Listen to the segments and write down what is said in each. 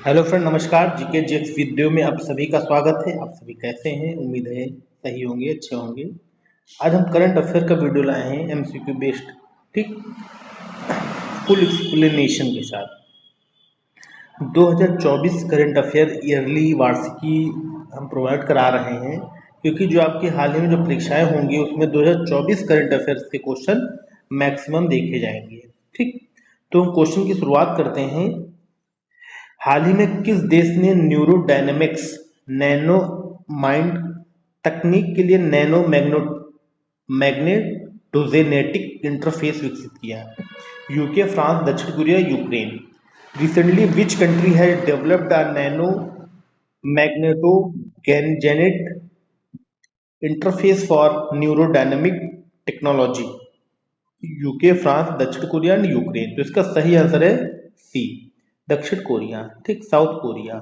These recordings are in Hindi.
हेलो फ्रेंड, नमस्कार। जीके जीएक्स वीडियो में आप सभी का स्वागत है। आप सभी कैसे हैं? उम्मीद है सही होंगे, अच्छे होंगे। आज हम करंट अफेयर का वीडियो लाए हैं एमसीक्यू बेस्ड, ठीक, फुल एक्सप्लेनेशन के साथ। 2024 करंट अफेयर ईयरली वार्षिकी हम प्रोवाइड करा रहे हैं, क्योंकि जो आपकी हाल ही में जो परीक्षाएं होंगी उसमें 2024 करंट अफेयर्स के क्वेश्चन मैक्सिमम देखे जाएंगे, ठीक। तो हम क्वेश्चन की शुरुआत करते हैं। हाल ही में किस देश ने न्यूरो डायनेमिक्स नैनो माइंड तकनीक के लिए नैनो मैग्नेटोजेनेटिक इंटरफेस विकसित किया? यूके, फ्रांस, दक्षिण Korea, Ukraine. Recently which country has developed a nano magnetogenetic interface for neurodynamic technology? UK, France, दक्षिण कोरिया एंड यूक्रेन। तो इसका सही आंसर है सी, दक्षिण कोरिया, ठीक, साउथ कोरिया,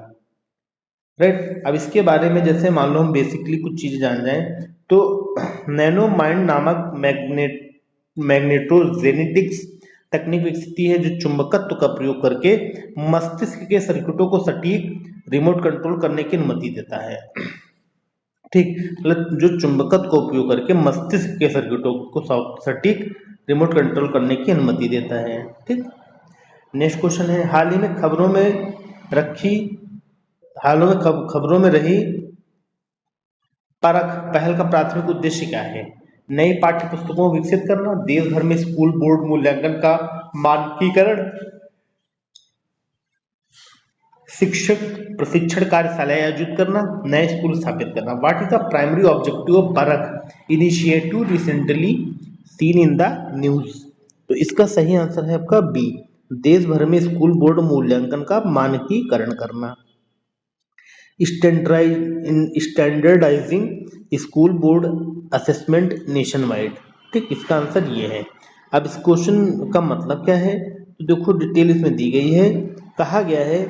राइट। अब इसके बारे में जैसे मान लो हम बेसिकली कुछ चीजें जान जाएं, तो नैनो माइंड नामक मैग्नेटोजेनेटिक्स तकनीक विकसित की है, जो चुंबकत्व का प्रयोग करके मस्तिष्क के सर्किटों को सटीक रिमोट कंट्रोल करने की अनुमति देता है, ठीक। मतलब जो चुंबकत्व का उपयोग करके मस्तिष्क के सर्किटों को सटीक रिमोट कंट्रोल करने की अनुमति देता है, ठीक। नेक्स्ट क्वेश्चन है, हाल ही में खबरों में रही परख पहल का प्राथमिक उद्देश्य क्या है? नई पाठ्य पुस्तकों को विकसित करना, देश भर में स्कूल बोर्ड मूल्यांकन का मानकीकरण, शिक्षक प्रशिक्षण कार्यशालाएं आयोजित करना, नए स्कूल स्थापित करना। What is the primary objective of Parakh initiative recently seen in the news? तो इसका सही आंसर है आपका बी, देश भर में स्कूल बोर्ड मूल्यांकन का मानकीकरण करना। Standardising school board assessment nation wide, ठीक, इसका आंसर ये है। अब इस क्वेश्चन का मतलब क्या है, तो देखो डिटेल इसमें दी गई है। कहा गया है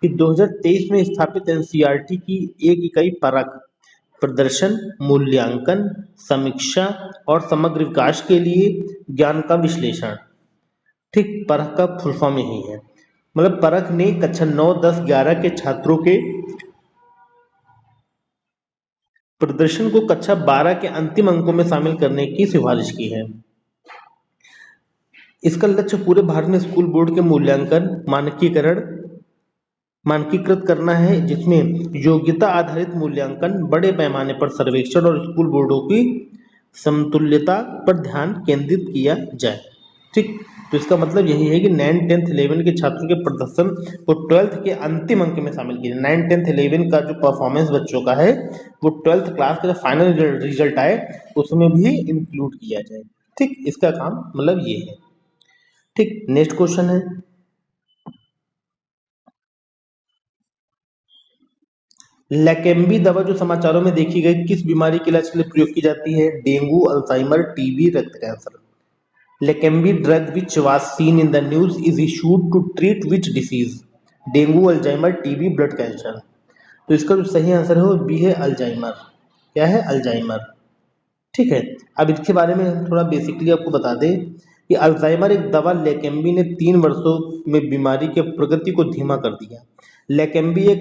कि 2023 में स्थापित एनसीईआरटी की एक इकाई परख, प्रदर्शन, मूल्यांकन, समीक्षा और समग्र विकास के लिए ज्ञान का विश्लेषण, ठीक, परख का फुल फॉर्म यही है। मतलब परख ने कक्षा 9, 10, 11 के छात्रों के प्रदर्शन को कक्षा 12 के अंतिम अंकों में शामिल करने की सिफारिश की है। इसका लक्ष्य पूरे भारत में स्कूल बोर्ड के मूल्यांकन मानकीकृत करना है, जिसमें योग्यता आधारित मूल्यांकन, बड़े पैमाने पर सर्वेक्षण और स्कूल बोर्डों की समतुल्यता पर ध्यान केंद्रित किया जाए, ठीक। तो इसका मतलब यही है कि 9, 10, 11 के छात्रों के प्रदर्शन को 12th के अंतिम अंक में शामिल किया जाए। 9, 10, 11 का जो परफॉर्मेंस बच्चों का है वो 12th क्लास का जो फाइनल रिजल्ट आए उसमें भी इंक्लूड किया जाए, ठीक। इसका काम मतलब ये है, ठीक। नेक्स्ट क्वेश्चन है, लेकेम्बी दवा जो समाचारों में देखी गई किस बीमारी के इलाज के लिए प्रयोग की जाती है? डेंगू, अल्जाइमर, टीबी, रक्त cancer. Leqembi drug which was seen in the news is issued to treat which disease? Dengue, Alzheimer, TB, blood cancer. तो इसका जो सही आंसर है वो बी है, अल्जाइमर। क्या है? अल्जाइमर, ठीक है। अब इसके बारे में हम थोड़ा बेसिकली आपको बता दें कि अल्जाइमर एक दवा लेकेम्बी ने 3 वर्षों में बीमारी के प्रगति को धीमा कर दिया। लेकेम्बी एक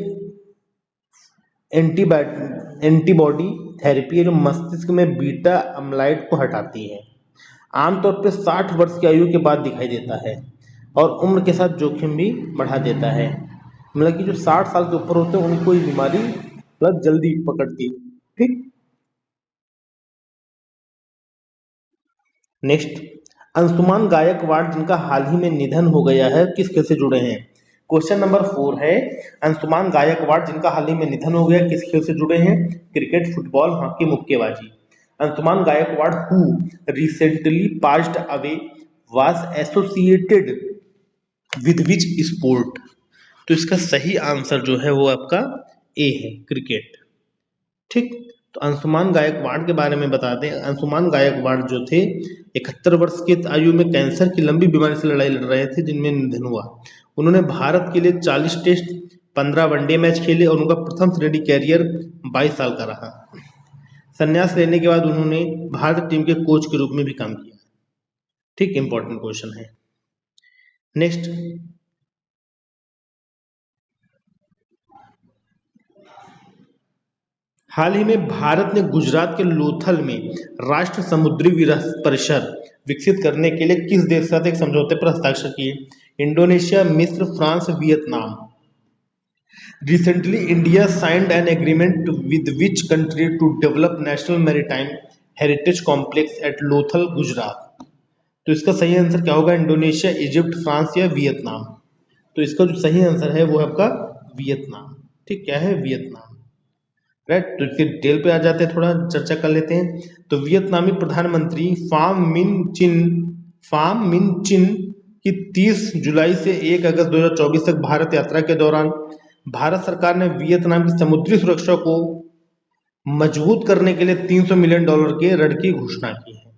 एंटीबॉडी थेरेपी है जो मस्तिष्क में बीटा अम्लाइड को हटाती है। आमतौर पर 60 वर्ष की आयु के बाद दिखाई देता है और उम्र के साथ जोखिम भी बढ़ा देता है। मतलब कि जो 60 साल के ऊपर होते हैं उनको ये बीमारी मतलब जल्दी पकड़ती है, ठीक। नेक्स्ट, अंशुमान गायकवाड़ जिनका हाल ही में निधन हो गया है किस खेल से जुड़े हैं? क्वेश्चन नंबर 4 है, अंशुमान गायकवाड़ जिनका हाल ही में निधन हो गया किस खेल से जुड़े हैं? क्रिकेट, फुटबॉल, हॉकी, मुक्केबाजी। Anshuman Gaekwad who recently passed away was associated with which sport? तो इसका सही आंसर जो है वो आपका ए है, क्रिकेट, ठीक। तो अंशुमान गायकवाड़ के बारे में बता दें, अंशुमान गायकवाड़ जो थे 71 वर्ष की आयु में कैंसर की लंबी बीमारी से लड़ाई लड़ रहे थे, जिनमें निधन हुआ। उन्होंने भारत के लिए 40 टेस्ट, 15 वनडे मैच खेले और उनका प्रथम श्रेणी कैरियर 22 साल का रहा। संन्यास लेने के बाद उन्होंने भारत टीम के कोच के रूप में भी काम किया, ठीक। इंपॉर्टेंट क्वेश्चन है। नेक्स्ट, हाल ही में भारत ने गुजरात के लोथल में राष्ट्र समुद्री परिसर विकसित करने के लिए किस देश के साथ एक समझौते पर हस्ताक्षर किए? इंडोनेशिया, मिस्र, France, Vietnam. Recently, India signed an agreement with which country to develop National Maritime Heritage Complex at Lothal, Gujarat? तो इसका सही आंसर क्या होगा? इंडोनेशिया, इजिप्ट, फ्रांस या वियतनाम? तो इसका जो सही आंसर है वो है आपका वियतनाम। ठीक, क्या है? वियतनाम। राइट, तो इसके डिटेल पे आ जाते हैं, थोड़ा चर्चा कर लेते हैं। तो वियतनामी प्रधानमंत्री फाम मिन चिन की 30 जुलाई से 1 अगस्त 2024 तक भारत यात्रा के दौरान भारत सरकार ने वियतनाम की समुद्री सुरक्षा को मजबूत करने के लिए $300 मिलियन के ऋण की घोषणा की है।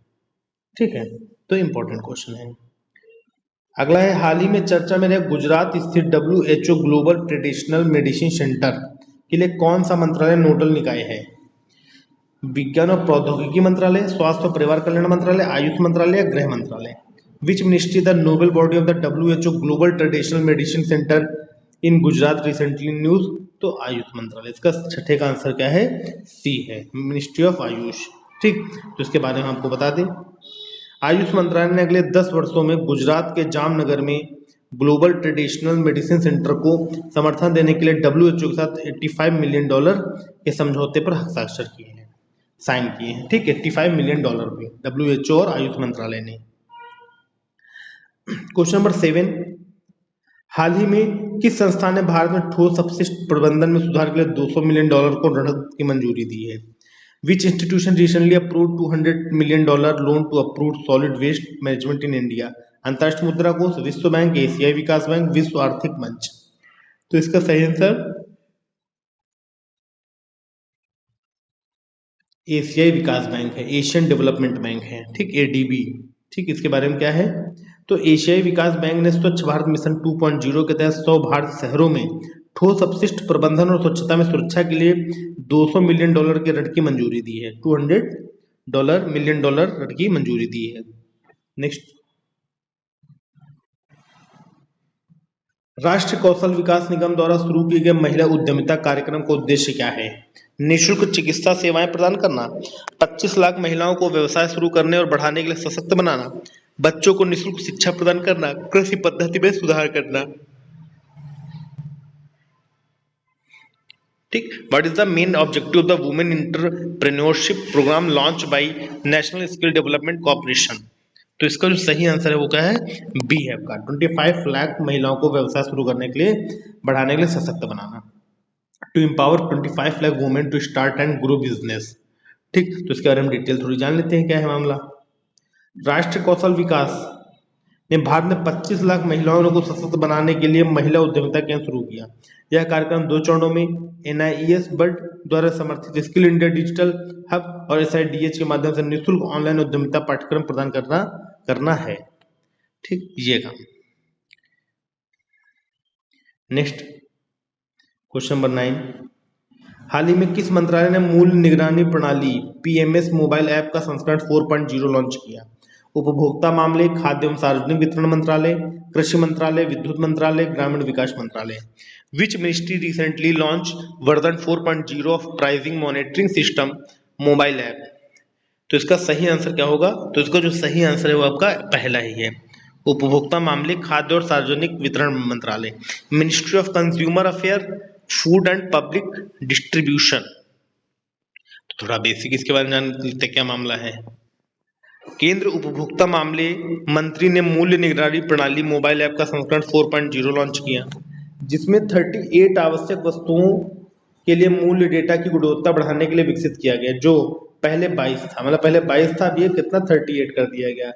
ठीक है, तो इंपॉर्टेंट क्वेश्चन है। अगला है, हाल ही में चर्चा में रहे गुजरात स्थित WHO global traditional medicine centre के लिए कौन सा मंत्रालय नोडल निकाय है? विज्ञान और प्रौद्योगिकी मंत्रालय, स्वास्थ्य और परिवार कल्याण मंत्रालय, आयुष मंत्रालय या गृह मंत्रालय? Which ministry the nodal body of the WHO global traditional medicine centre in Gujarat recently news? तो आयुष मंत्रालय। इसका छठे का आंसर क्या है? सी है, मिनिस्ट्री ऑफ आयुष। ठीक, तो इसके बारे में आपको बता दें, आयुष मंत्रालय ने अगले 10 वर्षों में गुजरात के जामनगर में ग्लोबल ट्रेडिशनल मेडिसिन सेंटर को समर्थन देने के लिए WHO के साथ $85 मिलियन के समझौते पर हस्ताक्षर किए हैं, साइन किए हैं। ठीक, $85 मिलियन पे WHO और आयुष मंत्रालय ने। क्वेश्चन नंबर 7, हाल ही में किस संस्था ने भारत में ठोस अपशिष्ट प्रबंधन में सुधार के लिए $200 मिलियन को ऋण की मंजूरी दी है? Which institution recently approved $200 million loan to approved solid waste management in India? अंतर्राष्ट्रीय मुद्रा कोष, विश्व बैंक, एशियाई विकास बैंक, विश्व आर्थिक मंच? तो इसका सही आंसर एशियाई विकास बैंक है, एशियन डेवलपमेंट बैंक है। ठीक, ADB। ठीक, इसके बारे में क्या है? तो एशियाई विकास बैंक ने स्वच्छ भारत मिशन 2.0 के तहत 100 भारत शहरों में ठोस अपशिष्ट प्रबंधन और स्वच्छता में सुरक्षा के लिए $200 मिलियन के ऋण की मंजूरी दी है। $200 मिलियन ऋण की मंजूरी दी है। नेक्स्ट, राष्ट्रीय कौशल विकास निगम द्वारा शुरू किए गए महिला उद्यमिता कार्यक्रम का उद्देश्य क्या है? निःशुल्क चिकित्सा सेवाएं प्रदान करना, 25 लाख महिलाओं को व्यवसाय शुरू करने और बढ़ाने के लिए सशक्त बनाना, बच्चों को निःशुल्क शिक्षा प्रदान करना, कृषि पद्धति में सुधार करना। ठीक, what is the main objective of the women entrepreneurship programme launch by national skill development corporation? तो इसका जो सही आंसर है वो क्या है? बी है आपका, 25 लाख महिलाओं को व्यवसाय शुरू करने के लिए, बढ़ाने के लिए सशक्त बनाना। To empower 25 lakh women to start and grow business. ठीक, तो इसके बारे में डिटेल थोड़ी जान लेते हैं, क्या है मामला। राष्ट्रीय कौशल विकास ने भारत में 25 लाख महिलाओं को सशक्त बनाने के लिए महिला उद्यमिता केंद्र शुरू किया। यह कार्यक्रम 2 चरणों में NIES बर्ड द्वारा समर्थित स्किल इंडिया डिजिटल हब और SIDH के माध्यम से निःशुल्क ऑनलाइन उद्यमिता पाठ्यक्रम प्रदान करना है। ठीक, ये काम। नेक्स्ट, क्वेश्चन नंबर 9, हाल ही में किस मंत्रालय ने मूल्य निगरानी प्रणाली PMS मोबाइल ऐप का संस्करण 4.0 लॉन्च किया? उपभोक्ता मामले, खाद्य एवं सार्वजनिक वितरण मंत्रालय, कृषि मंत्रालय, विद्युत मंत्रालय, ग्रामीण विकास मंत्रालय? Which ministry recently launch version 4.0 of pricing monitoring system mobile app? तो इसका सही आंसर क्या होगा? तो इसका जो सही आंसर है वो आपका पहला ही है, उपभोक्ता मामले, खाद्य और सार्वजनिक वितरण मंत्रालय, ministry of consumer affair, food and public distribution. तो थोड़ा बेसिक इसके बारे में जान लेते क्या मामला है। केंद्र उपभोक्ता मामले मंत्री ने मूल्य निगरानी प्रणाली मोबाइल ऐप का संस्करण 4.0 लॉन्च किया, जिसमें 38 आवश्यक वस्तुओं के लिए मूल्य डेटा की गुणवत्ता बढ़ाने के लिए विकसित किया गया, जो पहले 22 था, मतलब पहले 22 था, अब ये कितना 38 कर दिया गया।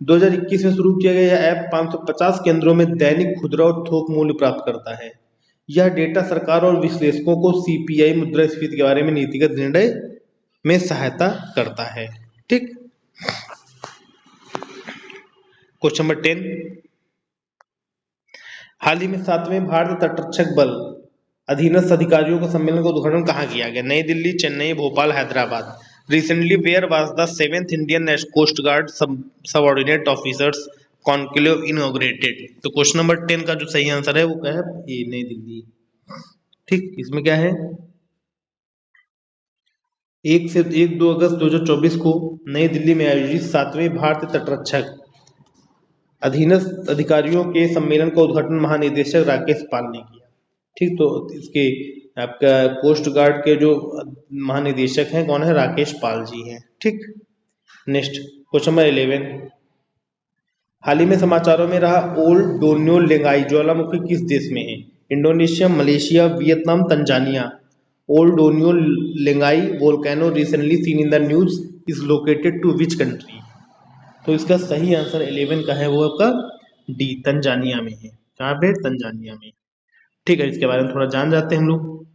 2021 में शुरू किया गया यह ऐप 550 केंद्रों में दैनिक खुदरा और थोक मूल्य प्राप्त करता है। यह डेटा सरकार और विश्लेषकों को CPI मुद्रास्फीति के बारे में नीतिगत निर्णय में सहायता करता है। ठीक, क्वेश्चन नंबर 10, हाल ही में 7वें भारतीय तटरक्षक बल अधीनस्थ अधिकारियों के सम्मेलन का उद्घाटन कहाँ किया गया? नई Delhi, Chennai, Bhopal, Hyderabad. Recently, where was the 7th Indian Coast Guard Subordinate Officers Conclave inaugurated? तो क्वेश्चन नंबर 10 का जो सही आंसर है वो क्या है? ये नई दिल्ली। ठीक, इसमें क्या है? 1 अगस्त 2024 को नई दिल्ली में आयोजित 7वें भारतीय तटरक्षक अधीनस्थ अधिकारियों के सम्मेलन का उद्घाटन महानिदेशक राकेश पाल ने किया। ठीक, तो इसके आपका कोस्ट गार्ड के जो महानिदेशक हैं कौन है? राकेश पाल जी हैं। ठीक, नेक्स्ट क्वेश्चन नंबर 11, हाल ही में समाचारों में रहा ओल्ड डोन्यो लेंगाई ज्वालामुखी किस देश में है? Indonesia, Malaysia, Vietnam, Tanzania. Ol Doinyo Lengai volcano recently seen in the news is located to which country? तो इसका सही आंसर 11 का है वो आपका डी, तंजानिया में है। कहाँ पे? तंजानिया में। ठीक है, इसके बारे में थोड़ा जान जाते हैं हम लोग।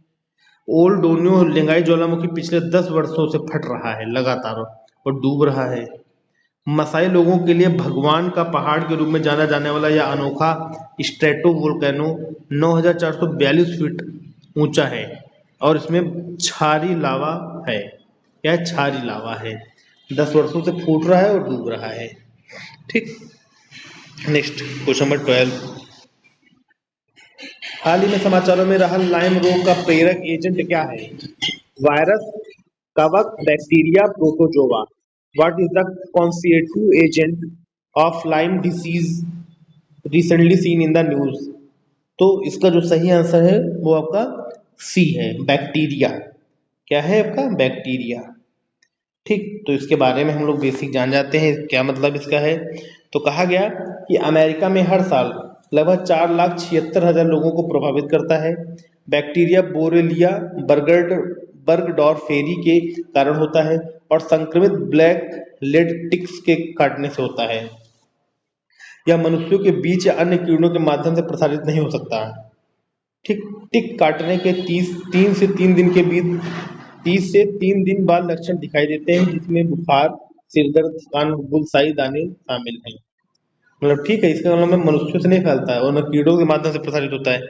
ओल्ड डोन्यो लेंगाई ज्वालामुखी पिछले 10 वर्षों से फट रहा है लगातार और डूब रहा है। मसाई लोगों के लिए भगवान का पहाड़ के रूप में जाना जाने वाला यह अनोखा स्ट्रेटो वोल्केनो 9442 फीट ऊंचा है और इसमें क्षारी लावा है। क्या है? क्षारी लावा है। 10 वर्षों से फूट रहा है और डूब रहा है। ठीक, नेक्स्ट क्वेश्चन नंबर 12, हाल ही में समाचारों में रहा लाइम रोग का प्रेरक एजेंट क्या है? वायरस, कवक, bacteria, protozoa. What is the causative agent of Lyme disease recently seen in the news? तो इसका जो सही आंसर है वो आपका सी है, बैक्टीरिया। क्या है आपका? बैक्टीरिया। ठीक, तो इसके बारे में हम लोग बेसिक जान जाते हैं, क्या मतलब इसका है। तो कहा गया कि अमेरिका में हर साल लगभग 4,76,000 लोगों को प्रभावित करता है। बैक्टीरिया बोरेलिया बर्गडॉर्फेरी के कारण होता है और संक्रमित ब्लैक लेड टिक्स के काटने से होता है। यह मनुष्यों के बीच या अन्य कीड़ों के माध्यम से प्रसारित नहीं हो सकता। ठीक, टिक काटने के 3 से 3 दिन के बीच 30 से 3 दिन बाद लक्षण दिखाई देते हैं, जिसमें बुखार, सिरदर्द, थकान, बुलसाई दाने शामिल हैं। मतलब ठीक है, इसका मतलब मनुष्यों से नहीं फैलता है और न कीड़ों के माध्यम से प्रसारित होता है।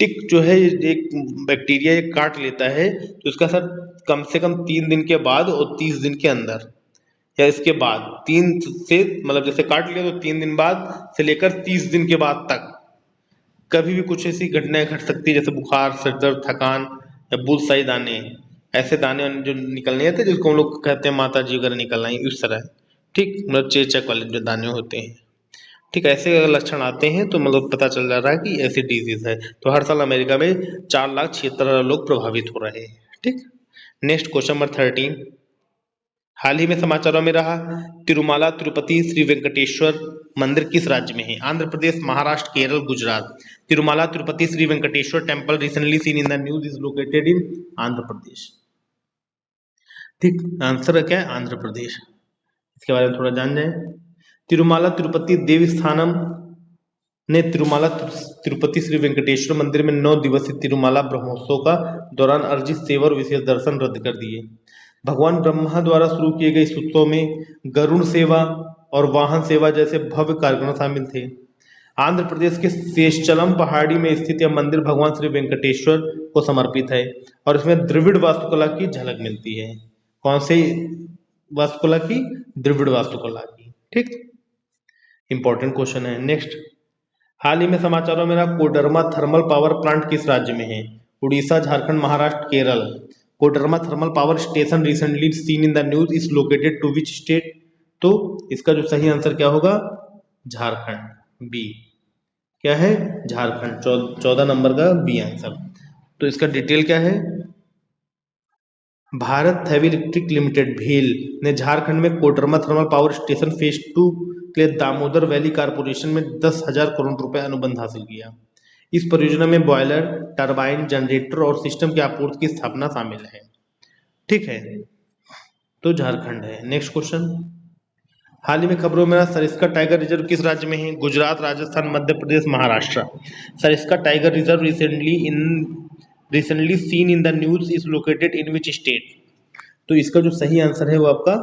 टिक जो है एक बैक्टीरिया ये काट लेता है तो इसका असर कम से कम 3 दिन के बाद और 30 दिन के अंदर या इसके बाद 3 से मतलब जैसे काट लिया तो 3 दिन बाद से लेकर 30 दिन के बाद तक कभी भी कुछ ऐसी घटनाएं घट सकती है, जैसे बुखार, सिर दर्द, थकान या बुलसाई दाने। ऐसे दाने जो निकलने आते हैं जिसको हम लोग कहते हैं माता जी वगैरह निकलना है, इस तरह। ठीक, मतलब चेचक वाले जो दाने होते हैं। ठीक, ऐसे अगर लक्षण आते हैं तो मतलब पता चल जा रहा है कि ऐसी डिजीज है। तो हर साल अमेरिका में 4,76,000 लोग प्रभावित हो रहे हैं। ठीक, नेक्स्ट क्वेश्चन नंबर 13, हाल ही में समाचारों में रहा तिरुमाला तिरुपति श्री वेंकटेश्वर मंदिर किस राज्य में है? Andhra Pradesh, Maharashtra, Kerala, Gujarat. Tirumala Tirupati Shri Venkateswara temple recently seen in the news is located in Andhra Pradesh. ठीक, आंसर क्या है? आंध्र प्रदेश। इसके बारे में थोड़ा जान जाए। तिरुमाला तिरुपति देवस्थानम ने तिरुमाला तिरुपति श्री वेंकटेश्वर मंदिर में 9 दिवसीय तिरुमाला ब्रह्मोत्सव का दौरान अर्जित सेवा और विशेष दर्शन रद्द कर दिए। भगवान ब्रह्मा द्वारा शुरू किए गए इस उत्सव में गरुड़ सेवा और वाहन सेवा जैसे भव्य कार्यक्रम शामिल थे। आंध्र प्रदेश के शेषचलम पहाड़ी में स्थित यह मंदिर भगवान श्री वेंकटेश्वर को समर्पित है और इसमें द्रविड़ वास्तुकला की झलक मिलती है। कौन से वास्तुकला की? द्रविड़ वास्तुकला की। ठीक, इंपॉर्टेंट क्वेश्चन है। नेक्स्ट, हाल ही में समाचारों में रहा कोडरमा थर्मल पावर प्लांट किस राज्य में है? Orissa, Jharkhand, Maharashtra, Kerala. Koderma thermal power station recently seen in the news is located to which state? तो इसका जो सही आंसर क्या होगा? झारखंड, बी। क्या है? झारखंड। 14 नंबर का बी आंसर। तो इसका डिटेल क्या है? भारत हेवी इलेक्ट्रिक लिमिटेड भेल ने झारखंड में Koderma thermal power station phase 2 के लिए दामोदर वैली कारपोरेशन में 10,000 करोड़ रुपए अनुबंध हासिल किया। इस परियोजना में बॉयलर, टरबाइन, जनरेटर और सिस्टम की आपूर्ति की स्थापना शामिल है। ठीक है, तो झारखंड है। नेक्स्ट क्वेश्चन, हाल ही में खबरों में सरिस्का टाइगर रिजर्व किस राज्य में है? Gujarat, Rajasthan, Madhya Pradesh, Maharashtra. Sariska tiger reserve recently seen in the news is located in which state? तो इसका जो सही आंसर है वो आपका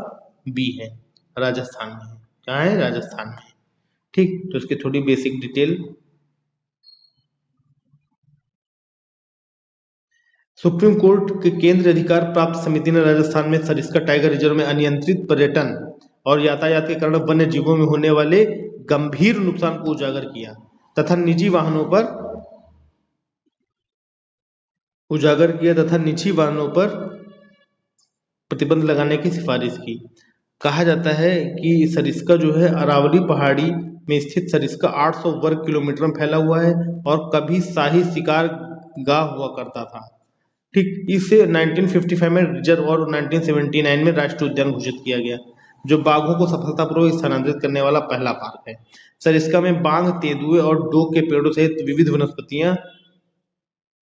बी है, राजस्थान में है। कहाँ है? राजस्थान में। ठीक, तो इसकी थोड़ी बेसिक डिटेल। सुप्रीम कोर्ट के केंद्रीय अधिकार प्राप्त समिति ने राजस्थान में सरिस्का टाइगर रिजर्व में अनियंत्रित पर्यटन और यातायात के कारण वन्य जीवों में होने वाले गंभीर नुकसान को उजागर किया तथा निजी वाहनों पर प्रतिबंध लगाने की सिफारिश की। कहा जाता है कि सरिस्का जो है अरावली पहाड़ी में स्थित सरिस्का 800 वर्ग किलोमीटर में फैला हुआ है और कभी शाही शिकार गाह हुआ करता था। ठीक, इसे 1955 में रिजर्व और 1979 में राष्ट्रीय उद्यान घोषित किया गया, जो बाघों को सफलतापूर्वक स्थानांतरित करने वाला पहला पार्क है। सरिस्का में बाघ, तेंदुए और डोक के पेड़ों सहित विविध वनस्पतियां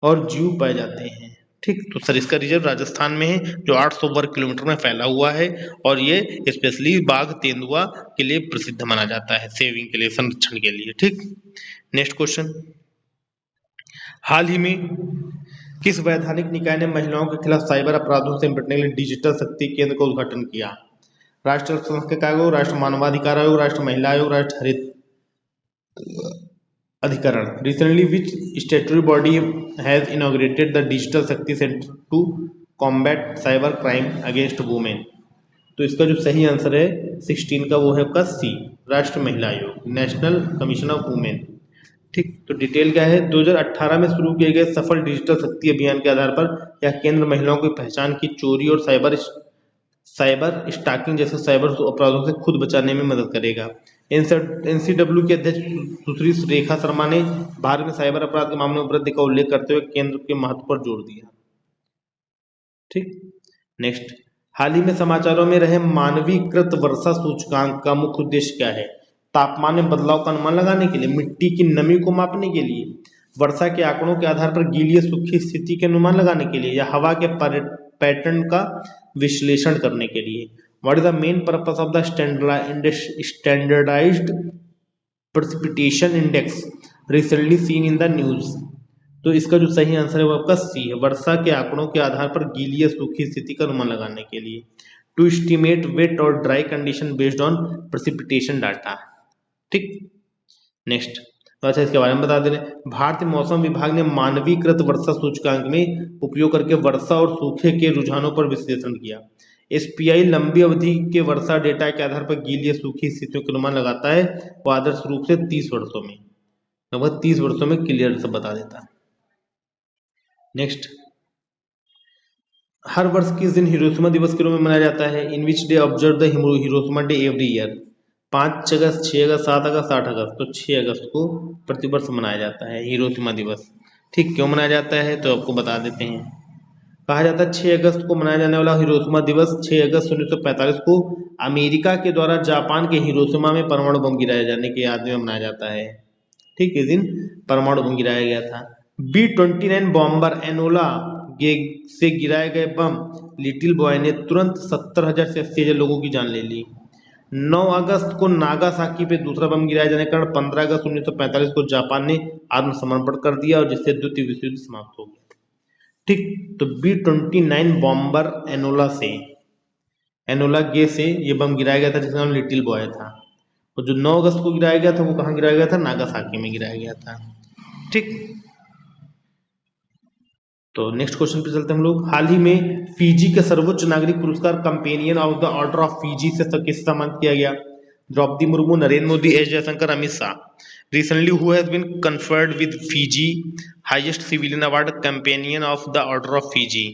और जीव पाए जाते हैं। ठीक, तो सरिस्का रिजर्व राजस्थान में है, जो 800 वर्ग किलोमीटर में फैला हुआ है और ये स्पेशली बाघ, तेंदुआ के लिए प्रसिद्ध माना जाता है, सेविंग के लिए, संरक्षण के लिए। ठीक, नेक्स्ट क्वेश्चन, हाल ही में किस वैधानिक निकाय ने महिलाओं के खिलाफ साइबर अपराधों से निपटने के लिए डिजिटल शक्ति केंद्र का उद्घाटन किया? राष्ट्रीय अल्पसंख्यक आयोग, राष्ट्रीय मानवाधिकार आयोग, राष्ट्रीय महिला आयोग, राष्ट्रीय हरित अधिकरण। Recently, which statutory body has inaugurated the Digital Shakti Center to combat cyber crime against women? तो इसका जो सही आंसर है 16 का, वो है आपका सी, राष्ट्रीय महिला आयोग, नेशनल कमीशन ऑफ वुमेन। ठीक, तो डिटेल क्या है, 2018 में शुरू किए गए सफल डिजिटल शक्ति अभियान के आधार पर यह केंद्र महिलाओं की पहचान की चोरी और साइबर स्टॉकिंग जैसे साइबर अपराधों से खुद बचाने में मदद करेगा। एनसीडब्ल्यू की अध्यक्ष सुश्री रेखा शर्मा ने भारत में साइबर अपराध के मामले में वृद्धि का उल्लेख करते हुए केंद्र के महत्व पर जोर दिया। ठीक, नेक्स्ट, हाल ही में समाचारों में रहे मानवीकृत वर्षा सूचकांक का मुख्य उद्देश्य क्या है? तापमान में बदलाव का अनुमान लगाने के लिए, मिट्टी की नमी को मापने के लिए, वर्षा के आंकड़ों के आधार पर गीली सूखी स्थिति के अनुमान लगाने के लिए, या हवा के पैटर्न का विश्लेषण करने के लिए। What is the main purpose of the standardised precipitation index recently seen in the news? तो इसका जो सही आंसर है वो आपका सी है, वर्षा के आंकड़ों के आधार पर गीली या सूखी स्थिति का अनुमान लगाने के लिए, टू एस्टिमेट वेट और dry condition based on precipitation data. ठीक, नेक्स्ट, तो अच्छा इसके बारे में बता दे रहे, भारतीय मौसम विभाग ने मानवीकृत वर्षा सूचकांक में उपयोग करके वर्षा और सूखे के रुझानों पर विश्लेषण किया। एसपीआई लंबी अवधि के वर्षा डेटा के आधार पर गीली या सूखी स्थितियों के अनुमान लगाता है, वो आदर्श रूप से 30 वर्षों में, लगभग 30 वर्षों में क्लियर से बता देता है। नेक्स्ट, हर वर्ष किस दिन हिरोशिमा दिवस के रूप में मनाया जाता है? In which day observe the Hiroshima day every year? 5 अगस्त, 6 अगस्त, 7 अगस्त, 8 अगस्त। तो 6 अगस्त को प्रतिवर्ष मनाया जाता है हिरोशिमा दिवस। ठीक, क्यों मनाया जाता है तो आपको बता देते हैं। कहा जाता है 6 अगस्त को मनाया जाने वाला हिरोशिमा दिवस 6 अगस्त 1945 को अमेरिका के द्वारा जापान के हिरोशिमा में परमाणु बम गिराए जाने की याद में मनाया जाता है। ठीक, इस दिन परमाणु बम गिराया गया था। B-29 बॉम्बर एनोला से गिराए गए बम लिटिल बॉय ने तुरंत 70,000 से 80,000 लोगों की जान ले ली। 9 अगस्त को नागासाकी पे दूसरा बम गिराए जाने के कारण 15 अगस्त 1945 को जापान ने आत्मसमर्पण कर दिया और जिससे द्वितीय विश्व युद्ध समाप्त हो गया। ठीक, तो B-29 बॉम्बर एनोला गे से ये बम गिराया गया था जिसका नाम लिटिल बॉय था, और जो 9 अगस्त को गिराया गया था वो कहाँ गिराया गया था? नागासाकी में गिराया गया था। ठीक, तो नेक्स्ट क्वेश्चन पे चलते हैं हम लोग। हाल ही में फिजी के सर्वोच्च नागरिक पुरस्कार companion of the order of Fiji से किस सम्मानित किया गया? Draupadi Murmu, Narendra Modi, S Jaishankar, Amit Shah. Recently who has been conferred with Fiji highest civilian award companion of the order of Fiji?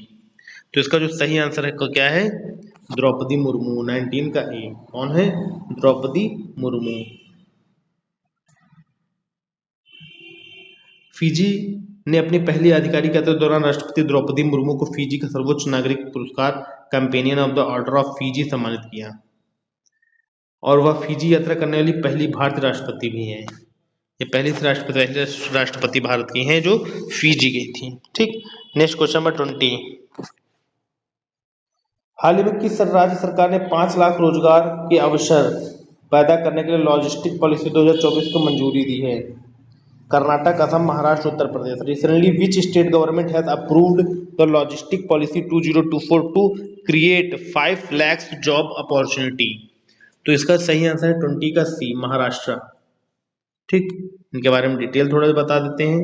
तो इसका जो सही आंसर है क्या है? द्रौपदी मुर्मू। 19 का ए कौन है? द्रौपदी मुर्मू। फिजी ने अपनी पहली आधिकारिक यात्रा के दौरान राष्ट्रपति द्रौपदी मुर्मू को फिजी का सर्वोच्च नागरिक पुरस्कार companion of the order of Fiji सम्मानित किया, और वह फिजी यात्रा करने वाली पहली भारतीय राष्ट्रपति भी हैं। ये पहली राष्ट्रपति भारत की हैं जो फिजी गई थी। ठीक, नेक्स्ट क्वेश्चन नंबर 20। हाल ही में किस राज्य सरकार ने 5 लाख रोजगार के अवसर पैदा करने के लिए लॉजिस्टिक पॉलिसी 2024 को मंजूरी दी है? Karnataka, Assam, Maharashtra, Uttar Pradesh. Recently which state government has approved the logistic policy 2024 to create 5 lakh job opportunity? तो इसका सही आंसर है 20 का सी, महाराष्ट्र। ठीक, इनके बारे में डिटेल थोड़ा बता देते हैं।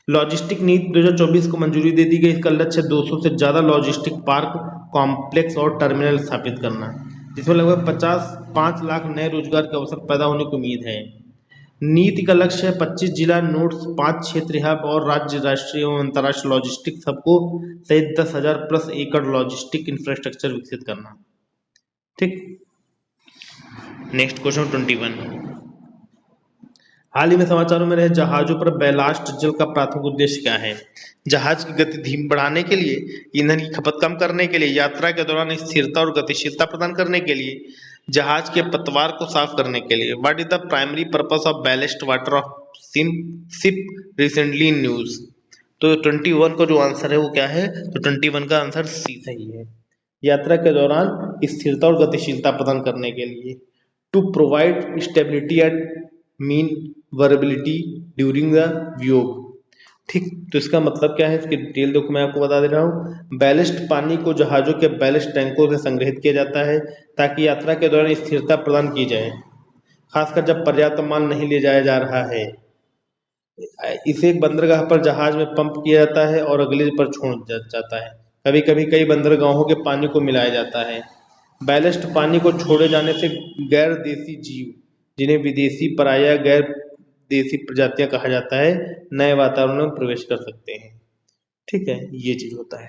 लॉजिस्टिक नीति 2024 को मंजूरी दे दी गई। इसका लक्ष्य 200 से ज्यादा लॉजिस्टिक पार्क, कॉम्प्लेक्स और टर्मिनल स्थापित करना, जिसमें लगभग 5 लाख नए रोजगार के अवसर पैदा होने की उम्मीद है। नीति का लक्ष्य है 25 जिला नोड्स, 5 क्षेत्रीय हब और राज्य, राष्ट्रीय एवं अंतर्राष्ट्रीय लॉजिस्टिक्स हब को सहित 10,000 प्लस एकड़ लॉजिस्टिक इंफ्रास्ट्रक्चर विकसित करना। ठीक। Next question 21। हाल ही में समाचारों में रहे जहाजों पर बैलास्ट जल का प्राथमिक उद्देश्य क्या है? जहाज की गति धीमी बढ़ाने के लिए, ईंधन की खपत कम करने के लिए, यात्रा के दौरान स्थिरता और गतिशीलता प्रदान करने के लिए, जहाज के पतवार को साफ करने के लिए। What is the primary purpose of ballast water of ship recently in news? तो 21 का जो आंसर है वो क्या है? तो 21 का आंसर सी सही है। यात्रा के दौरान स्थिरता और गतिशीलता प्रदान करने के लिए। To provide stability at manoeuvrability during the voyage. ठीक। तो इसका मतलब क्या है, इसकी डिटेल देखो मैं आपको बता दे रहा हूँ। बैलिस्ट पानी को जहाजों के बैलिस्ट टैंकों से संग्रहित किया जाता है ताकि यात्रा के दौरान स्थिरता प्रदान की जाए, खासकर जब पर्याप्त माल नहीं ले जाया जा रहा है। इसे एक बंदरगाह पर जहाज में पंप किया जाता है और अगले पर छोड़ जाता है। कभी कभी कई बंदरगाहों के पानी को मिलाया जाता है। बैलेस्ट पानी को छोड़े जाने से गैर देसी जीव, जिन्हें विदेशी पराया गैर देसी प्रजातियां कहा जाता है, नए वातावरण में प्रवेश कर सकते हैं। ठीक है, ये चीज होता है।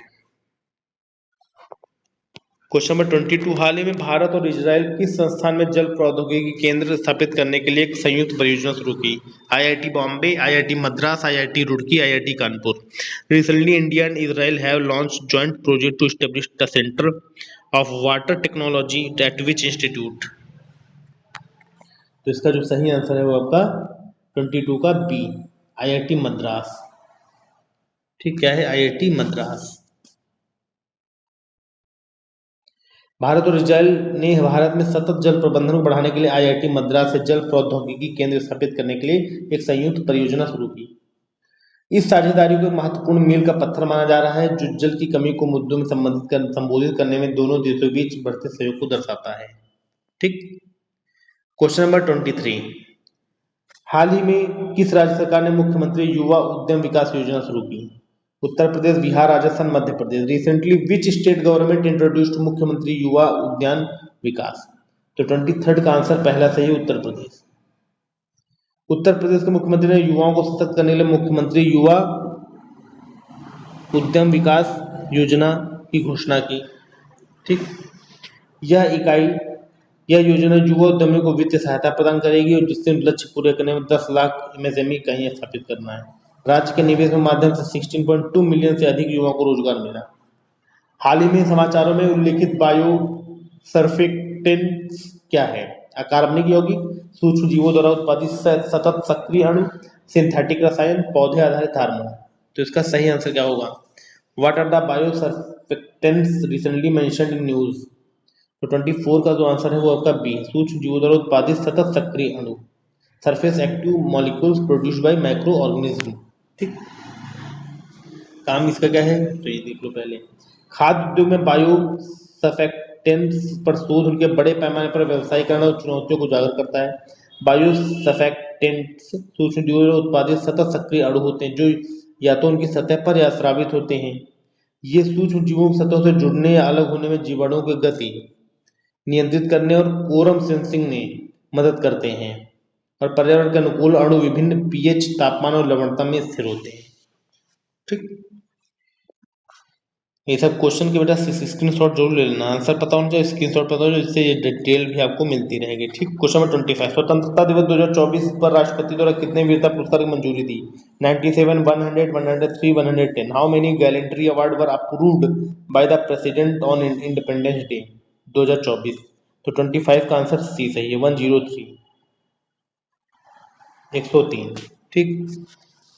Question number 22। हाल ही में भारत और इजराइल किस संस्थान में जल प्रौद्योगिकी केंद्र स्थापित करने के लिए एक संयुक्त परियोजना शुरू की? IIT Bombay, IIT Madras, IIT Roorkee, IIT Kanpur. Recently India and Israel have launched joint project to establish the centre of water technology at which institute? तो इसका जो सही आंसर है वो आपका 22 का बी, आईआईटी मद्रास। ठीक, क्या है? आईआईटी मद्रास। भारत और इजराइल ने भारत में सतत जल प्रबंधन को बढ़ाने के लिए आईआईटी मद्रास से जल प्रौद्योगिकी केंद्र स्थापित करने के लिए एक संयुक्त परियोजना शुरू की। इस साझेदारी को महत्वपूर्ण मील का पत्थर माना जा रहा है, जो जल की कमी को मुद्दों में संबोधित करने में दोनों देशों के बीच बढ़ते सहयोग को दर्शाता है। ठीक। Question number 23। हाल ही में किस राज्य सरकार ने मुख्यमंत्री युवा उद्यम विकास योजना शुरू की? Uttar Pradesh, Bihar, Rajasthan, Madhya Pradesh. Recently which state government introduced Mukhyamantri Yuva उद्यान विकास? तो 23 का आंसर पहला सही, उत्तर प्रदेश। उत्तर प्रदेश के मुख्यमंत्री ने युवाओं को सशक्त करने के लिए मुख्यमंत्री युवा उद्यम विकास योजना की घोषणा की। ठीक। यह योजना युवा उद्यमियों को वित्तीय सहायता प्रदान करेगी और जिससे लक्ष्य पूरे करने में 10 लाख एमएसएमई कहीं स्थापित करना है। राज्य के निवेश के माध्यम से 16.2 मिलियन से अधिक युवाओं को रोजगार मिला। हाल ही में समाचारों में उल्लेखित बायो सर्फेक्टेंट्स क्या है? अकार्बनिक यौगिक, सूक्ष्म जीवों द्वारा उत्पादित सतत सक्रिय अणु, सिंथेटिक रसायन, पौधे आधारित हार्मोन। तो इसका सही आंसर क्या होगा? What are the bio surfactants recently mentioned in news? तो 24 का जो आंसर है वो आपका बी, सूक्ष्म जीवों द्वारा उत्पादित सतत सक्रिय अणु, surface active molecules produced by micro organism. ठीक। काम इसका क्या है तो ये देख लो पहले। खाद्य उद्योग में बायो सर्फेक्टेंट्स पर शोध उनके बड़े पैमाने पर व्यवसायीकरण और चुनौतियों को उजागर करता है। बायो सर्फेक्टेंट्स सूक्ष्म जीवों द्वारा उत्पादित सतत सक्रिय अणु होते हैं जो या तो उनकी सतह पर या स्रावित होते हैं। ये सूक्ष्म जीवों की सतह से जुड़ने या अलग होने में जीवाणुओं की गति नियंत्रित करने और कोरम सेंसिंग में मदद करते हैं और पर्यावरण के अनुकूल अणु विभिन्न पीएच, तापमान और लवणता में स्थिर होते हैं। ठीक। ये सब क्वेश्चन के बेटा स्क्रीनशॉट जरूर ले लेना, आंसर पता होना चाहिए, स्क्रीनशॉट पता हो जिससे ये डिटेल भी आपको मिलती रहेगी। ठीक। Question number 25। स्वतंत्रता दिवस 2024 पर राष्ट्रपति द्वारा कितने वीरता पुरस्कार की मंजूरी दी? 97, 100, 103, 110। How many gallantry award were approved by the president on independence day 2024? तो 25 का आंसर सी सही है, 103, 103। ठीक।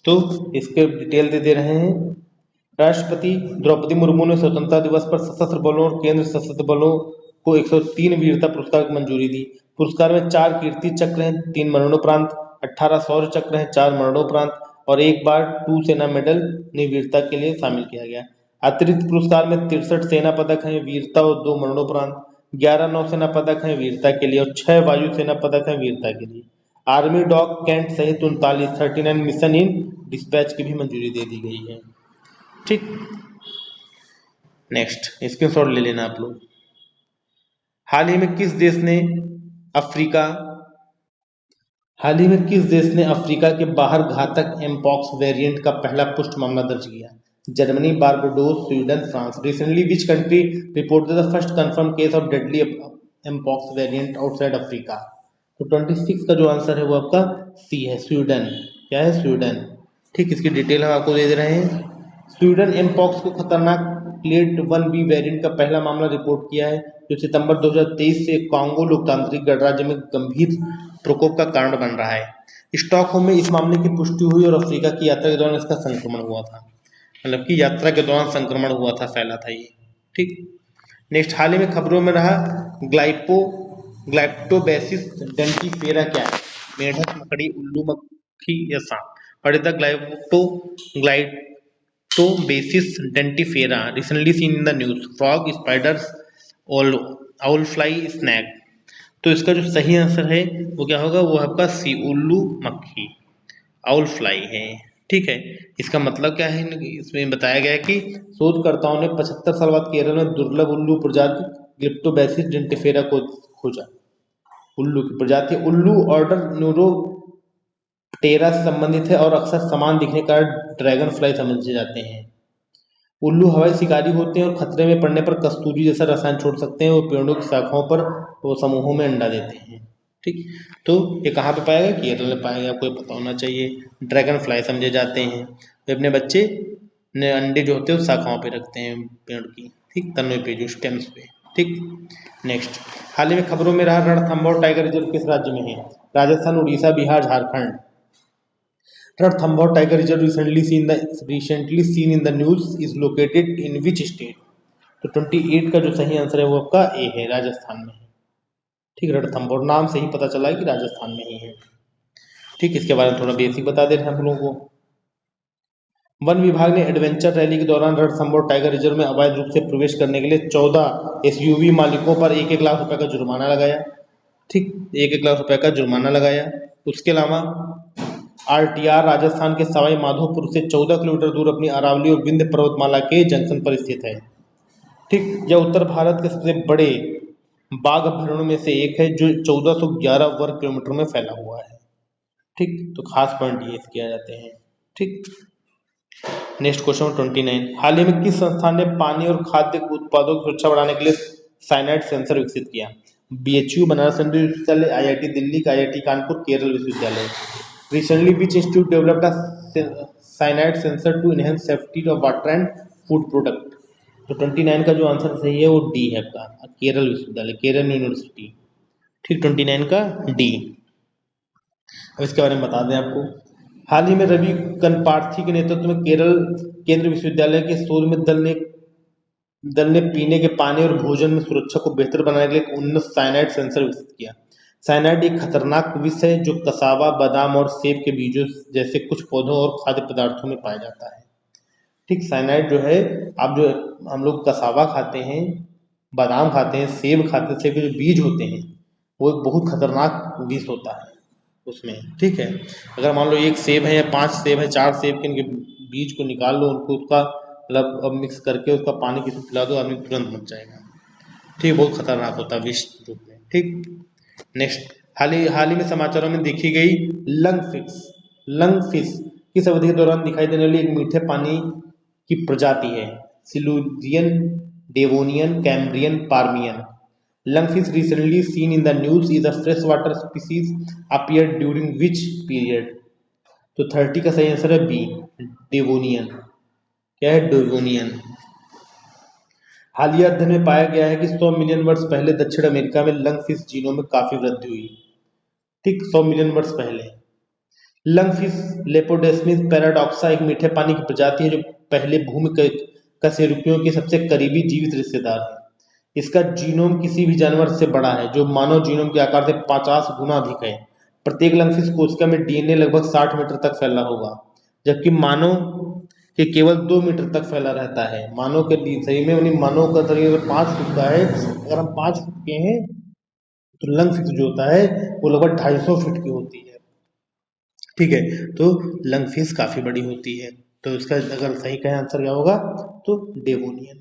तो इसके डिटेल दे रहे हैं। राष्ट्रपति द्रौपदी मुर्मू ने स्वतंत्रता दिवस पर सशस्त्र बलों और केंद्र सशस्त्र बलों को 103 वीरता पुरस्कार की मंजूरी दी। पुरस्कार में 4 कीर्ति चक्र हैं, 3 मरणोपरांत, 18 शौर्य चक्र हैं, 4 मरणोपरांत और एक बार 2 सेना मेडल ने वीरता के लिए शामिल किया गया। अतिरिक्त पुरस्कार में 63 सेना पदक हैं वीरता और 2 मरणोपरांत, 11 नौसेना पदक हैं वीरता के लिए और 6 वायु सेना पदक हैं वीरता के लिए। आर्मी डॉग कैंट सहित 39 मिशन इन डिस्पैच की भी मंजूरी दे दी गई है। ठीक। नेक्स्ट स्क्रीनशॉट ले लेना आप लोग। हाल ही में किस देश ने अफ्रीका हाल ही में किस देश ने अफ्रीका के बाहर घातक एमपॉक्स वेरिएंट का पहला पुष्ट मामला दर्ज किया? Germany, Barbados, Sweden, France. Recently which country reported the first confirm case of deadly mpox variant outside Africa? तो 26 का जो आंसर है वो आपका सी है, स्वीडन। क्या है? स्वीडन। ठीक, इसकी डिटेल हम आपको दे दे रहे हैं। स्वीडन एमपॉक्स को खतरनाक क्लेड 1B वेरिएंट का पहला मामला रिपोर्ट किया है, जो सितंबर 2023 से कांगो लोकतांत्रिक गणराज्य में गंभीर प्रकोप का कारण बन रहा है। स्टॉकहोम में इस मामले की पुष्टि हुई और अफ्रीका की यात्रा के दौरान इसका संक्रमण हुआ था। मतलब कि यात्रा के दौरान संक्रमण हुआ था, फैला था ये। ठीक। नेक्स्ट, हाल ही में खबरों में रहा ग्लाइप्टोबैसिस डेंटिफेरा क्या है? मेढक, मकड़ी, उल्लू, मक्खी या सांप? What is the Glyptobasis dentifera recently seen in the news? Frog, spiders, owl fly, snake? तो इसका जो सही आंसर है वो क्या होगा? वो आपका सी, उल्लू मक्खी, आउल फ्लाई है। ठीक है। इसका मतलब क्या है? इसमें बताया गया है कि शोधकर्ताओं ने 75 साल बाद केरल में दुर्लभ उल्लू प्रजाति ग्लिप्टोबैसिस डेंटिफेरा को खोजा। उल्लू की प्रजाति उल्लू ऑर्डर न्यूरोप्टेरा से संबंधित है और अक्सर समान दिखने का ड्रैगन फ्लाई समझे जाते हैं। उल्लू हवाई शिकारी होते हैं और खतरे में पड़ने पर कस्तूरी जैसा रसायन छोड़ सकते हैं। वो पेड़ों की शाखाओं पर वो समूहों में अंडा देते हैं। ठीक। तो ये कहाँ पे पाया गया? केरल में पाया गया। आपको ये पता होना चाहिए। ड्रैगन फ्लाई समझे जाते हैं। वे अपने बच्चे ने अंडे जो होते हैं शाखाओं पे रखते हैं पेड़ की, ठीक, तनों पे, जो स्टेम्स पे। ठीक। नेक्स्ट, हाल ही में खबरों में रहा रणथंभौर टाइगर रिजर्व किस राज्य में है? Rajasthan, Orissa, Bihar, Jharkhand? Ranthambore tiger reserve recently seen in the news is located in which state? तो 28 का जो सही आंसर है वो आपका ए है, राजस्थान में है। ठीक, रणथंभौर नाम से ही पता चला है कि राजस्थान में ही है। ठीक, इसके बारे में थोड़ा बेसिक बता दे रहे हैं हम लोगों को। वन विभाग ने एडवेंचर रैली के दौरान रणथंभौर टाइगर रिजर्व में अवैध रूप से प्रवेश करने के लिए 14 एसयूवी मालिकों पर 1-1 लाख रुपए का जुर्माना लगाया। ठीक, 1-1 लाख रुपए का जुर्माना लगाया। उसके अलावा आरटीआर राजस्थान के सवाई माधोपुर से 14 किलोमीटर दूर अपनी अरावली और विंध्य पर्वतमाला के जंक्शन पर स्थित है। ठीक, यह उत्तर भारत के सबसे बड़े बाघ अभ्यारण्यों में से एक है, जो 1411 वर्ग किलोमीटर में फैला हुआ है। ठीक, तो खास पॉइंट ये किया जाते हैं। ठीक। नेक्स्ट क्वेश्चन 29, हाल ही में किस संस्थान ने पानी और खाद्य उत्पादों की सुरक्षा बढ़ाने के लिए साइनाइड सेंसर विकसित किया? बीएचयू, बनारस हिंदू विश्वविद्यालय, आईआईटी दिल्ली, आईआईटी कानपुर, केरल विश्वविद्यालय? Recently, which institute developed a cyanide sensor to enhance safety of water and food product? तो 29 का जो आंसर सही है वो डी है आपका, केरल विश्वविद्यालय, केरल यूनिवर्सिटी। ठीक, 29 का डी। अब इसके बारे में बता दें आपको। हाल ही में रवि कनपार्थी के नेतृत्व में केरल केंद्रीय विश्वविद्यालय के शोध में दल ने पीने के पानी और भोजन में सुरक्षा को बेहतर बनाने के लिए एक उन्नत साइनाइड सेंसर विकसित किया। साइनाइड एक खतरनाक विष है जो कसावा, बादाम और सेब के बीजों जैसे कुछ पौधों और खाद्य पदार्थों में पाया जाता है। ठीक, साइनाइड जो है, आप जो हम लोग कसावा खाते हैं, बादाम खाते हैं, सेब खाते हैं, सेब के जो बीज होते हैं वो एक बहुत खतरनाक विष होता है उसमें। ठीक है, अगर मान लो 1 सेब है या 5 सेब है, 4 सेब के इनके बीज को निकाल लो, उनको उसका मतलब अब मिक्स करके उसका पानी किसी पिला दो, आदमी तुरंत मर जाएगा। ठीक, बहुत खतरनाक होता है विष रूप में। ठीक। नेक्स्ट, हाल ही में समाचारों में देखी गई लंग फिश किस अवधि के दौरान दिखाई देने वाली एक मीठे पानी की प्रजाति है? Silurian, Devonian, Cambrian, Permian? Lung fish recently seen in the news is a fresh water species appeared during which period? तो 30 का सही आंसर है बी, डेवोनियन। क्या है? डेवोनियन। हालिया अध्ययन में पाया गया है कि 100 मिलियन वर्ष पहले दक्षिण अमेरिका में लंग फिश जीनोम में काफी वृद्धि हुई। ठीक, 100 मिलियन वर्ष पहले। लंग फिश लेपोडेस्मिस पैराडॉक्सा एक मीठे पानी की प्रजाति है जो पहले भूमि कशेरुकियों के सबसे करीबी जीवित रिश्तेदार है। इसका जीनोम किसी भी जानवर से बड़ा है, जो मानव जीनोम के आकार से 50 गुना अधिक है। प्रत्येक लंगफिश कोशिका में डीएनए लगभग 60 मीटर तक फैला होगा, जबकि मानव के केवल 2 मीटर तक फैला रहता है। मानव के सही में उन्हीं मानव का शरीर अगर 5 फुट का है, अगर हम 5 फुट के हैं तो लंगफिश जो होता है वो लगभग 250 फीट की होती है। ठीक है, तो लंगफिश काफी बड़ी होती है। तो इसका अगर सही कहें आंसर क्या होगा? तो डेवोनियन।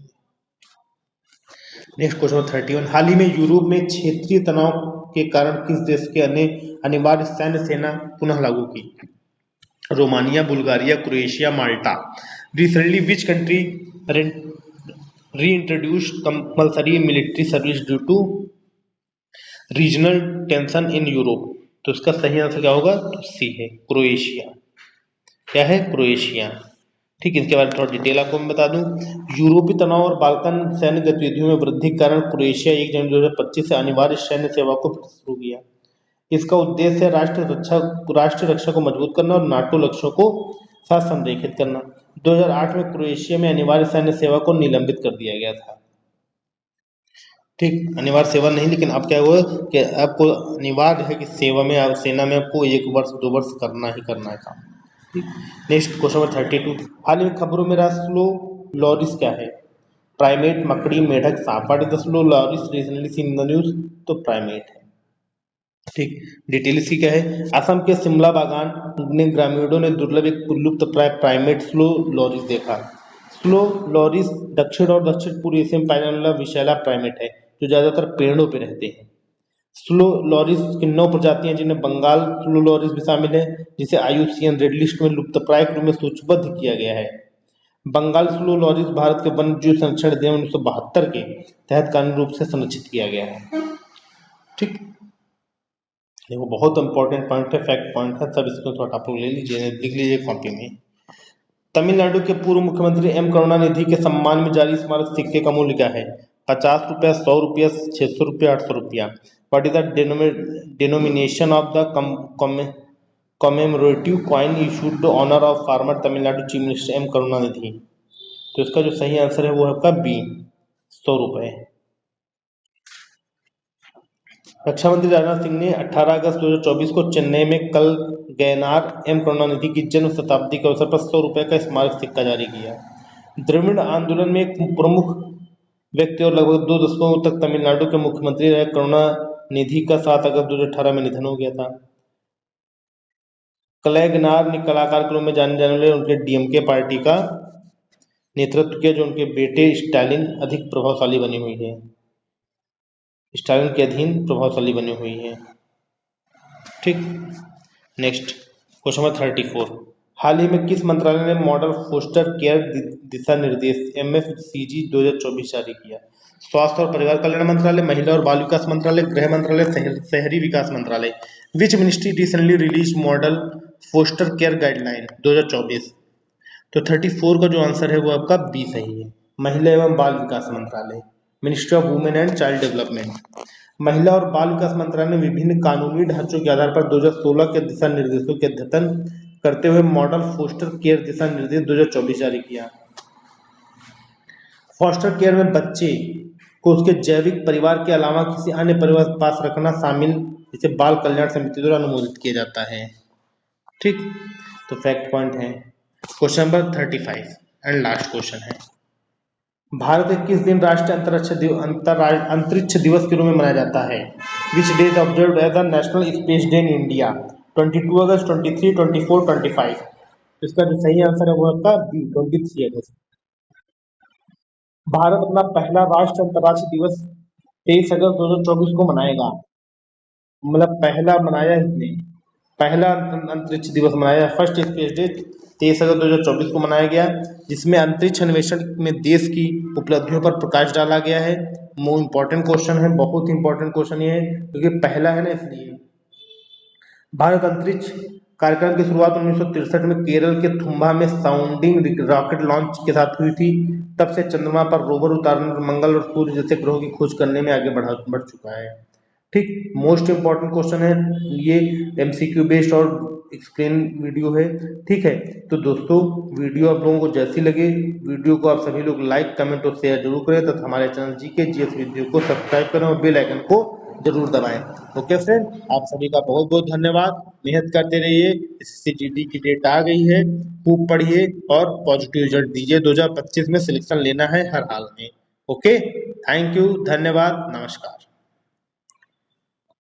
नेक्स्ट क्वेश्चन 31, हाल ही में यूरोप में क्षेत्रीय तनाव के कारण किस देश के अन्य अनिवार्य सैन्य सेना पुनः लागू की? Romania, Bulgaria, Croatia, Malta. Recently which country reintroduced compulsory military service due to regional tension in Europe? तो इसका सही आंसर क्या होगा? तो सी है क्रोएशिया। क्या है? क्रोएशिया। ठीक, इसके बारे में थोड़ा डिटेल आपको मैं बता दूं। यूरोपीय तनाव और बाल्कन सैन्य गतिविधियों में वृद्धि के कारण क्रोएशिया 1 जनवरी 2025 से अनिवार्य सैन्य सेवा को शुरू किया। इसका उद्देश्य है राष्ट्र रक्षा को मजबूत करना और नाटो लक्ष्यों को साथ संरेखित करना। 2008 में क्रोएशिया में अनिवार्य सैन्य सेवा को निलंबित कर दिया गया था। ठीक, अनिवार्य सेवा नहीं, लेकिन अब क्या हुआ कि आपको अनिवार्य है कि सेना में आपको 1 वर्ष 2 वर्ष करना ही करना है काम। Next question number 32। हाल ही में खबरों में रहा स्लो लॉरिस क्या है? प्राइमेट, मकड़ी, मेढक, सांप। What is the slow loris recently seen in the news? तो प्राइमेट है। ठीक, डिटेल इसकी क्या है? असम के शिमला बागान में ग्रामीणों ने दुर्लभ एक विलुप्त प्राय प्राइमेट स्लो लॉरिस देखा। स्लो लॉरिस दक्षिण और दक्षिण पूर्व एशिया में पाया जाने वाला विषैला प्राइमेट है जो ज्यादातर पेड़ों पर रहते हैं। स्लो लॉरिस की 9 प्रजातियां जिनमें बंगाल स्लो लॉरिस भी शामिल है, जिसे IUCN रेड लिस्ट में लुप्तप्राय के रूप में सूचीबद्ध किया गया है। बंगाल स्लो लॉरिस भारत के वन्य जीव संरक्षण अधिनियम 1972 के तहत कानूनी रूप से संरक्षित किया गया है। ठीक, देखो बहुत इंपॉर्टेंट पॉइंट है, फैक्ट पॉइंट है, सब इसको थोड़ा आप लोग ले लीजिए, लिख लीजिए कॉपी में। तमिलनाडु के पूर्व मुख्यमंत्री M करुणानिधि के सम्मान में जारी स्मारक सिक्के का मूल्य क्या है? 50 रुपया, 100 रुपया, 600 रुपया, 800 रुपया। What is the denomination of the commemorative coin issued to honor of former Tamil Nadu chief minister M Karunanidhi? तो इसका जो सही आंसर है वो है आपका बी, 100 रुपए। रक्षा मंत्री राजनाथ सिंह ने 18 अगस्त 2024 को चेन्नई में कल गैनार M करुणानिधि की जन्म शताब्दी के अवसर पर 100 रुपए का स्मारक सिक्का जारी किया। द्रविड़ आंदोलन में एक प्रमुख व्यक्ति और लगभग 2 दशकों तक तमिलनाडु के मुख्यमंत्री रहे करुणानिधि का 7 अगस्त 2018 में निधन हो गया था। कलैगनार ने कलाकार के रूप में जाने जाने वाले उनके DMK पार्टी का नेतृत्व किया, जो उनके बेटे स्टालिन अधिक प्रभावशाली बनी हुई है, स्टालिन के अधीन प्रभावशाली बनी हुई है। ठीक, नेक्स्ट क्वेश्चन नंबर 34। हाल ही में किस मंत्रालय ने मॉडल फोस्टर केयर दिशा निर्देश MFCG 2024 जारी किया? स्वास्थ्य और परिवार कल्याण मंत्रालय, महिला और बाल विकास मंत्रालय, गृह मंत्रालय, शहरी विकास मंत्रालय। Which ministry recently release model foster care guideline 2024? तो 34 का जो आंसर है वो आपका बी सही है, महिला एवं बाल विकास मंत्रालय, ministry of women and child development. महिला और बाल विकास मंत्रालय ने विभिन्न कानूनी ढांचों के आधार पर 2016 के दिशा निर्देशों के अद्यतन करते हुए मॉडल फोस्टर केयर दिशा निर्देश 2024 जारी किया। फोस्टर केयर में बच्चे को उसके जैविक परिवार के अलावा किसी अन्य परिवार के पास रखना शामिल, जिसे बाल कल्याण समिति द्वारा अनुमोदित किया जाता है। ठीक, तो फैक्ट पॉइंट है। Question number 35 and last question है, भारत के किस दिन राष्ट्रीय अंतरिक्ष दिवस के रूप में मनाया जाता है? Which day is observed as the national space day in India? 22 अगस्त, 23, 24, 25। इसका जो सही आंसर है वो आपका बी, 23 अगस्त। भारत अपना पहला राष्ट्रीय अंतर्राष्ट्रीय दिवस 23 अगस्त 2024 को मनाएगा, मतलब पहला मनाया इसने, पहला अंतरिक्ष दिवस मनाया, फर्स्ट स्पेस डे 23 अगस्त 2024 को मनाया गया, जिसमें अंतरिक्ष अन्वेषण में देश की उपलब्धियों पर प्रकाश डाला गया है। मोस्ट इंपॉर्टेंट क्वेश्चन है, बहुत इंपॉर्टेंट क्वेश्चन ये है क्योंकि पहला है ना, इसलिए। भारत अंतरिक्ष कार्यक्रम की शुरुआत 1963 में केरल के थुम्बा में साउंडिंग रॉकेट लॉन्च के साथ हुई थी। तब से चंद्रमा पर रोवर उतारने, मंगल और सूर्य जैसे ग्रहों की खोज करने में आगे बढ़ चुका है। ठीक, मोस्ट इंपॉर्टेंट क्वेश्चन है ये, MCQ बेस्ड और एक्सप्लेन वीडियो है। ठीक है, तो दोस्तों वीडियो आप लोगों को जैसी लगे, वीडियो को आप सभी लोग लाइक, कमेंट और शेयर जरूर करें तथा हमारे चैनल GK GS वीडियो को सब्सक्राइब करें और बेल आइकन को जरूर दबाएं। ओके फ्रेंड, आप सभी का बहुत बहुत धन्यवाद, मेहनत करते रहिए। SSC की डेट आ गई है, खूब पढ़िए और पॉजिटिव रिजल्ट दीजिए। 2025 में सिलेक्शन लेना है हर हाल में। ओके, थैंक यू, धन्यवाद, नमस्कार।